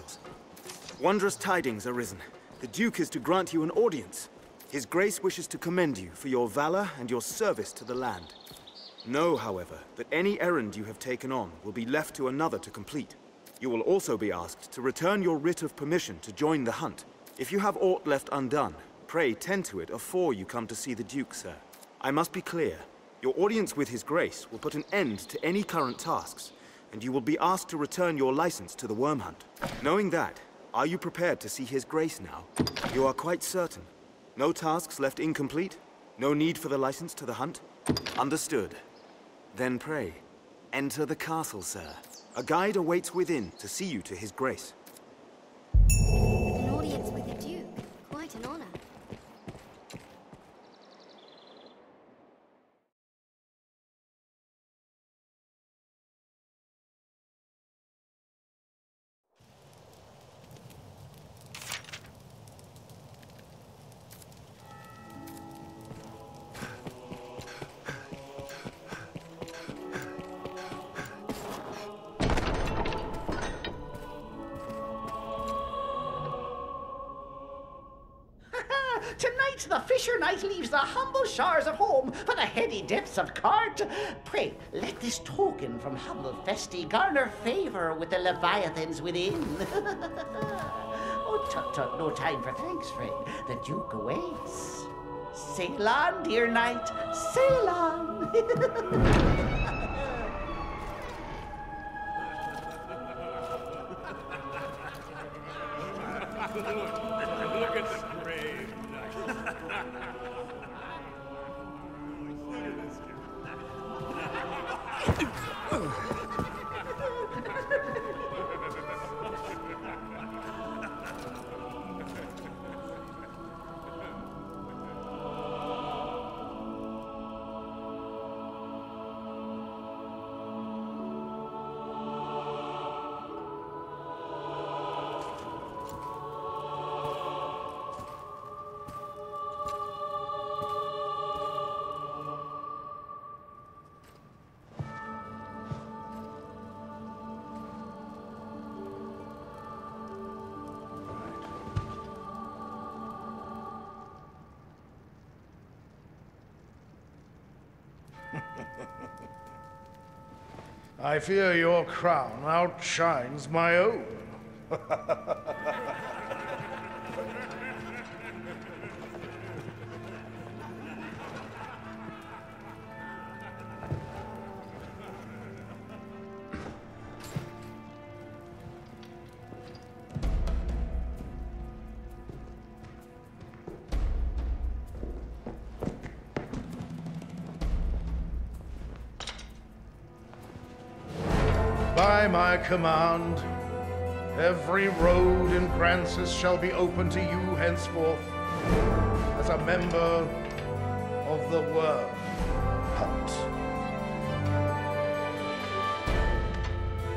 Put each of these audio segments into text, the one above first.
credentials. Wondrous tidings, Arizen. The Duke is to grant you an audience. His Grace wishes to commend you for your valor and your service to the land. Know, however, that any errand you have taken on will be left to another to complete. You will also be asked to return your writ of permission to join the hunt. If you have aught left undone, pray tend to it afore you come to see the Duke, sir. I must be clear. Your audience with His Grace will put an end to any current tasks, and you will be asked to return your license to the Worm Hunt. Knowing that, are you prepared to see His Grace now? You are quite certain? No tasks left incomplete? No need for the license to the hunt? Understood. Then pray, enter the castle, sir. A guide awaits within to see you to His Grace. An audience with the Duke. Quite an honor. Tonight the fisher knight leaves the humble shores of home for the heady depths of Cart. Pray, let this token from humble Festi garner favour with the leviathans within. Oh, tut-tut, no time for thanks, friend. The Duke awaits. Sail on, dear knight, sail on. Look at the brave I fear your crown outshines my own. By my command, every road in Grancis shall be open to you henceforth as a member of the Worm Hunt.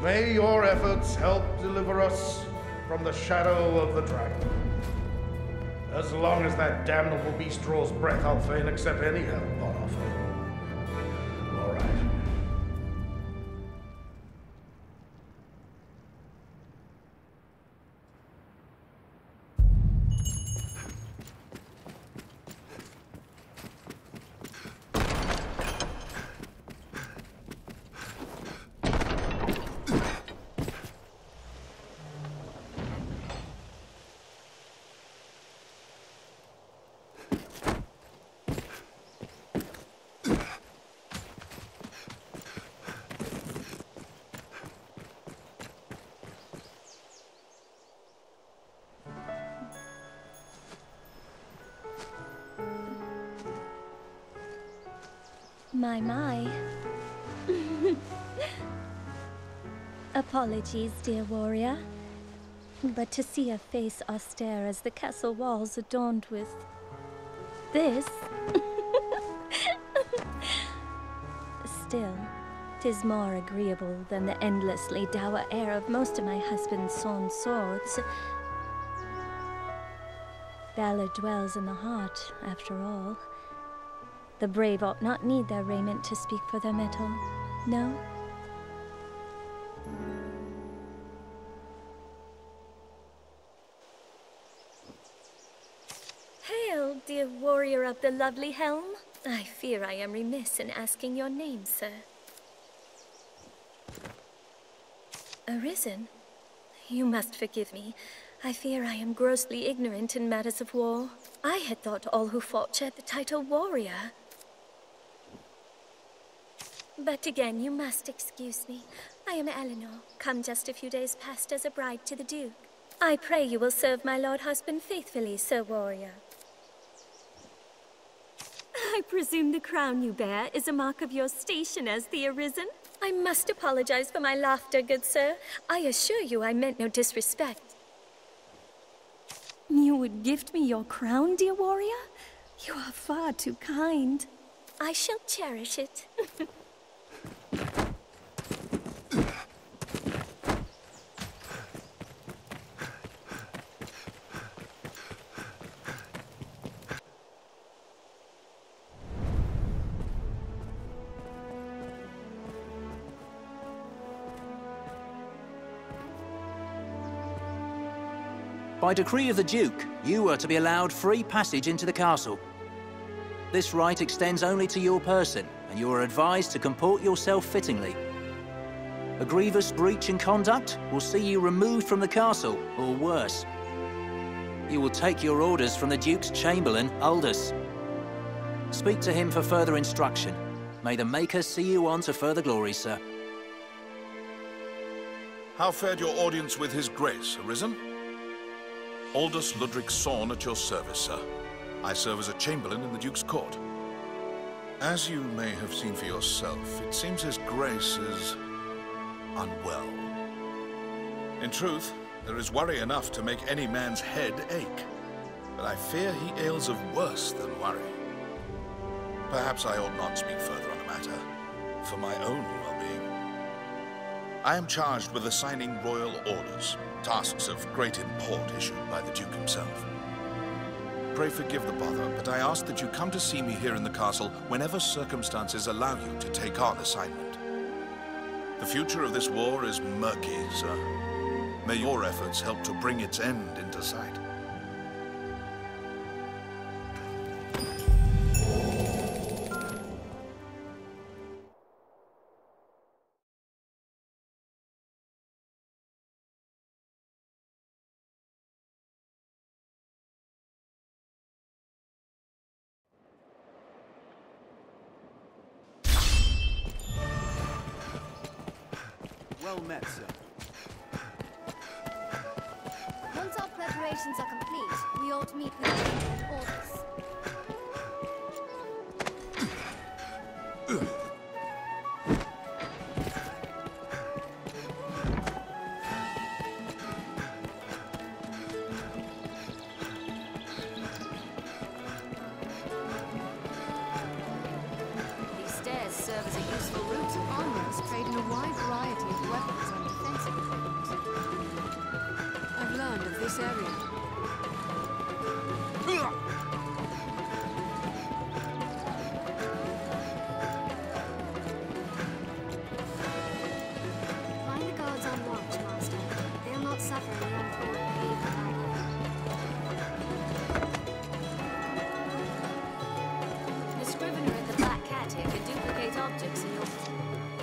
May your efforts help deliver us from the shadow of the dragon. As long as that damnable beast draws breath, I'll fain accept any help on offer. All right. My. Apologies, dear warrior. But to see a face austere as the castle walls adorned with this... Still, 'tis more agreeable than the endlessly dour air of most of my husband's sawn swords. Valor dwells in the heart, after all. The brave ought not need their raiment to speak for their mettle, no? warrior of the lovely helm? I fear I am remiss in asking your name, sir. Arizen? You must forgive me. I fear I am grossly ignorant in matters of war. I had thought all who fought shared the title warrior. But again, you must excuse me. I am Eleanor, come just a few days past as a bride to the Duke. I pray you will serve my lord husband faithfully, Sir Warrior. I presume the crown you bear is a mark of your station as the Arizen? I must apologize for my laughter, good sir. I assure you I meant no disrespect. You would gift me your crown, dear warrior? You are far too kind. I shall cherish it. By decree of the Duke, you are to be allowed free passage into the castle. This right extends only to your person, and you are advised to comport yourself fittingly. A grievous breach in conduct will see you removed from the castle, or worse. You will take your orders from the Duke's Chamberlain, Aldous. Speak to him for further instruction. May the Maker see you on to further glory, sir. How fared your audience with His Grace, Arizen? Aldous Ludric Sorn at your service, sir. I serve as a Chamberlain in the Duke's court. As you may have seen for yourself, it seems His Grace is unwell. In truth, there is worry enough to make any man's head ache. But I fear he ails of worse than worry. Perhaps I ought not speak further on the matter, for my own well-being. I am charged with assigning royal orders, tasks of great import issued by the Duke himself. Pray forgive the bother, but I ask that you come to see me here in the castle whenever circumstances allow you to take on assignment. The future of this war is murky, sir. May your efforts help to bring its end into sight. Well met, sir. Once our preparations are complete, we ought to meet with the orders. These stairs serve as a useful route. Armorers trade in a wide variety of weapons and defensive equipment. I've learned of this area. Find the guards on watch, Master. They'll not suffer any untoward behavior either. The scrivener in the Black Cat here can duplicate objects in your...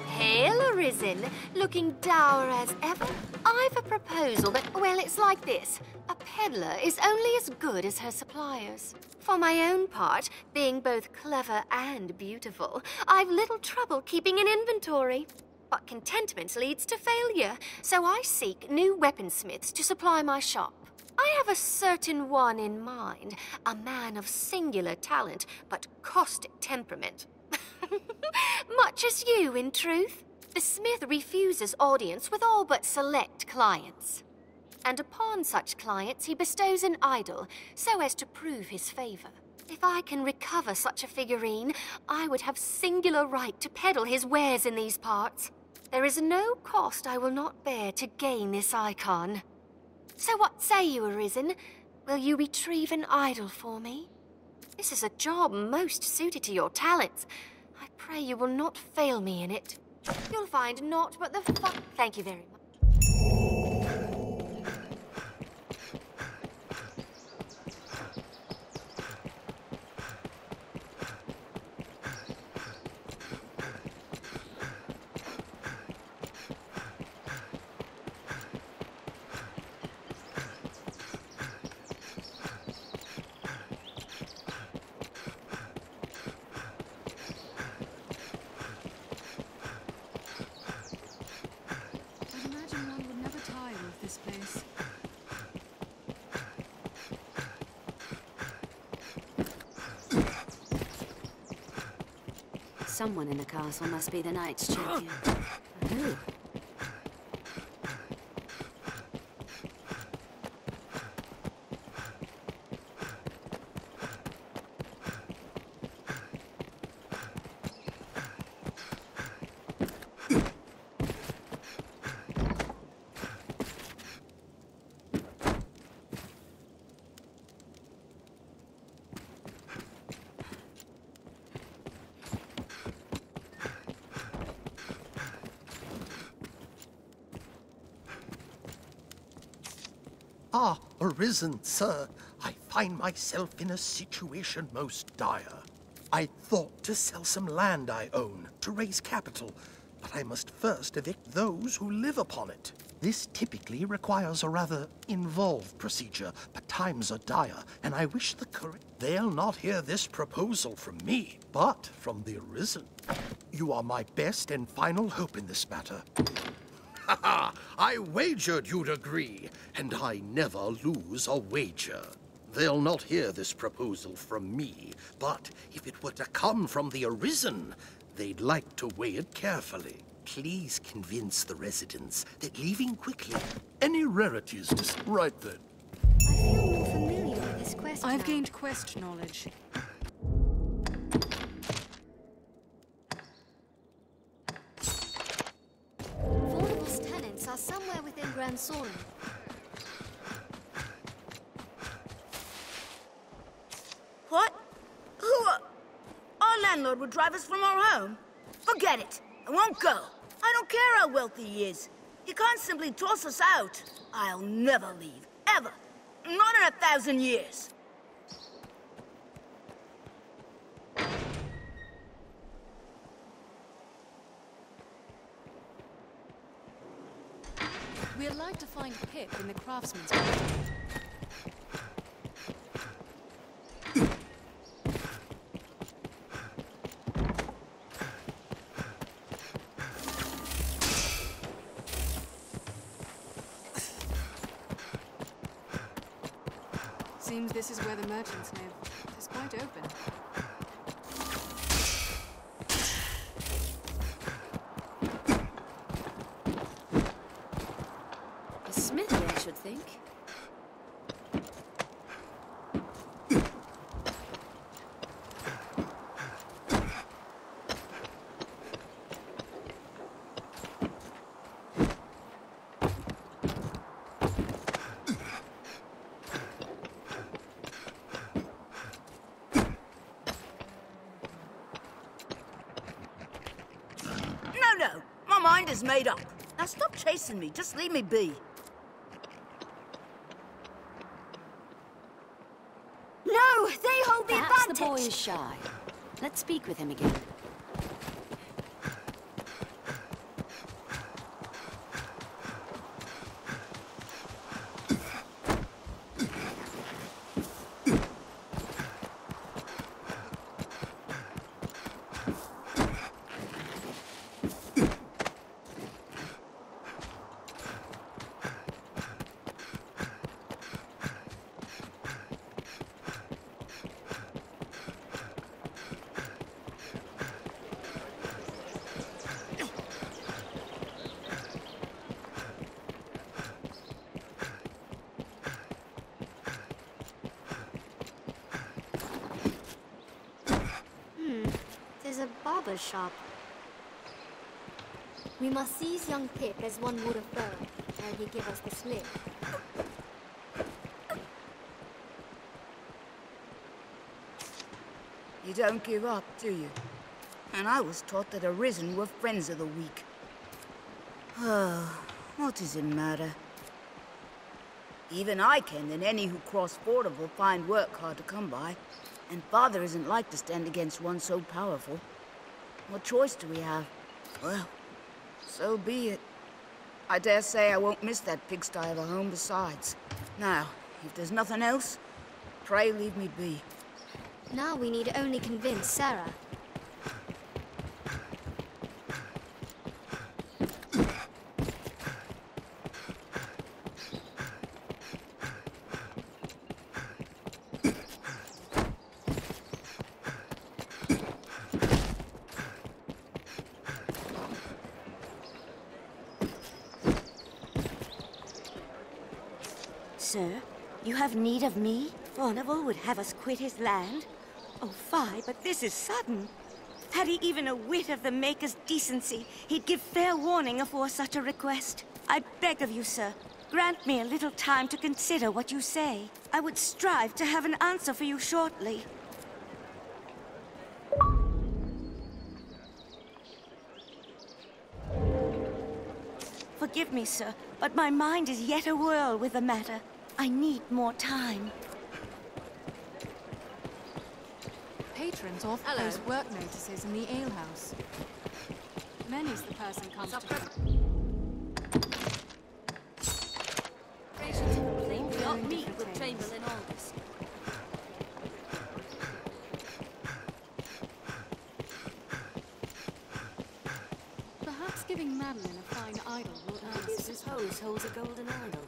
Hail, Arizen, looking dour as ever. I've a proposal that, well, it's like this. A peddler is only as good as her suppliers. For my own part, being both clever and beautiful, I've little trouble keeping an inventory. But contentment leads to failure, so I seek new weaponsmiths to supply my shop. I have a certain one in mind, a man of singular talent, but caustic temperament. Much as you, in truth. The smith refuses audience with all but select clients. And upon such clients he bestows an idol, so as to prove his favor. If I can recover such a figurine, I would have singular right to peddle his wares in these parts. There is no cost I will not bear to gain this icon. So what say you, Arizen? Will you retrieve an idol for me? This is a job most suited to your talents. I pray you will not fail me in it. You'll find naught but the Thank you very much. this. Someone in the castle must be the Knight's champion. Who? Ah, Arizen, sir. I find myself in a situation most dire. I thought to sell some land I own to raise capital, but I must first evict those who live upon it. This typically requires a rather involved procedure, but times are dire, and I wish the correct... They'll not hear this proposal from me, but from the Arizen. You are my best and final hope in this matter. Ha! I wagered you'd agree, and I never lose a wager. They'll not hear this proposal from me, but if it were to come from the Arizen, they'd like to weigh it carefully. Please convince the residents that leaving quickly... Any rarities to... Right then. I feel more familiar with this quest I've now. gained quest knowledge. Vornibus tenants are somewhere within Grand Soren. What? Who? Our landlord would drive us from our home? Forget it. I won't go. I don't care how wealthy he is. He can't simply toss us out. I'll never leave. Ever. Not in 1,000 years. We'd like to find Pip in the craftsman's quarter. Seems this is where the merchants live. It's quite open. A smithy, I should think. No. My mind is made up. Now stop chasing me. Just leave me be. No, they hold the Perhaps advantage. the boy is shy. Let's speak with him again. There's a barber shop. We must seize young Pip as one would a fur, and he give us the slip. You don't give up, do you? And I was taught that Arizen were friends of the weak. What does it matter? Even I can, and any who cross Fordham will find work hard to come by. And Father isn't like to stand against one so powerful. What choice do we have? Well, so be it. I dare say I won't miss that pigsty of a home besides. Now, if there's nothing else, pray leave me be. Now we need only convince Sarah. sir? You have need of me? Furnival would have us quit his land? Oh, fie, but this is sudden. Had he even a whit of the Maker's decency, he'd give fair warning afore such a request. I beg of you, sir, grant me a little time to consider what you say. I would strive to have an answer for you shortly. Forgive me, sir, but my mind is yet awhirl with the matter. I need more time. Patrons often post work notices in the alehouse. Many's the person comes to... We ought meet with Chamberlain Aldous. Perhaps giving Madeline a fine idol will earn us... Who do you suppose holds a golden idol?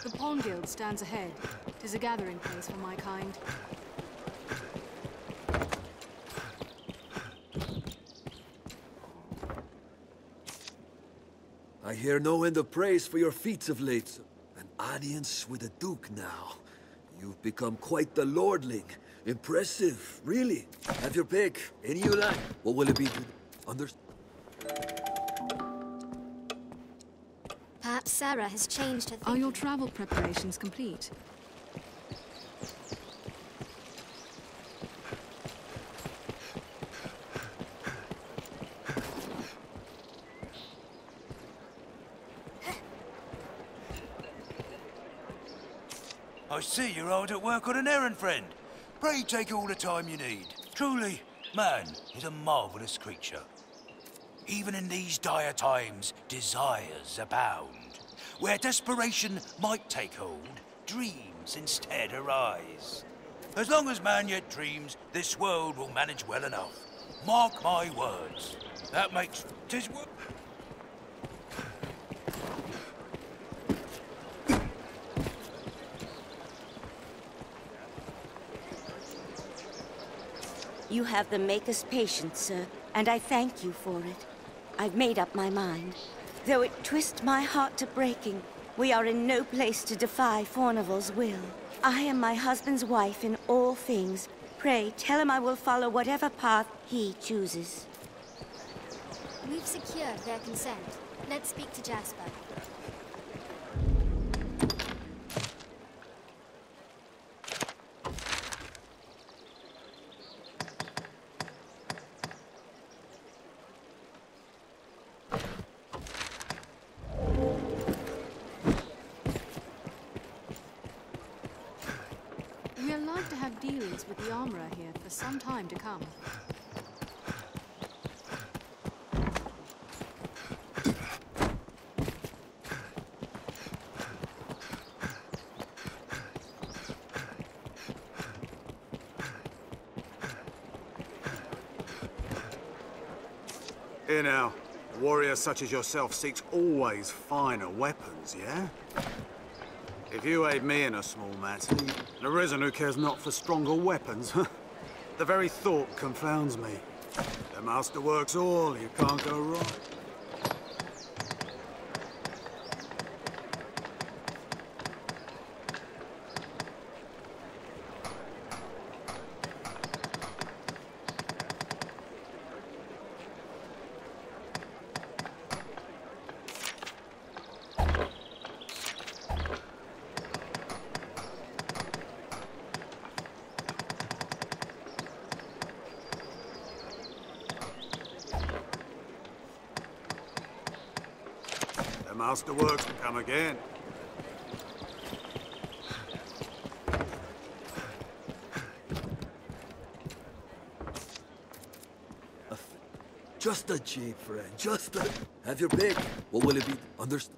The Pawn Guild stands ahead. 'Tis a gathering place for my kind. I hear no end of praise for your feats of late. An audience with a duke now. You've become quite the lordling. Impressive, really. Have your pick. Any you like. What will it be? Perhaps Sarah has changed her thinking. Are your travel preparations complete? I see you're hard at work on an errand, friend. Pray take all the time you need. Truly, man is a marvelous creature. Even in these dire times, desires abound. Where desperation might take hold, dreams instead arise. As long as man yet dreams, this world will manage well enough. Mark my words. That makes... 'tis... You have the Maker's patience, sir, and I thank you for it. I've made up my mind. Though it twist my heart to breaking, we are in no place to defy Furnival's will. I am my husband's wife in all things. Pray, tell him I will follow whatever path he chooses. We've secured their consent. Let's speak to Jasper. We're like to have dealings with the armorer here for some time to come. Here now, a warrior such as yourself seeks always finer weapons, yeah? If you aid me in a small matter, an Arizen who cares not for stronger weapons, the very thought confounds me. The master works all, you can't go wrong. Masterworks can come again. Just a jeep, friend. Just a... Have your pick. What will it be? Understood?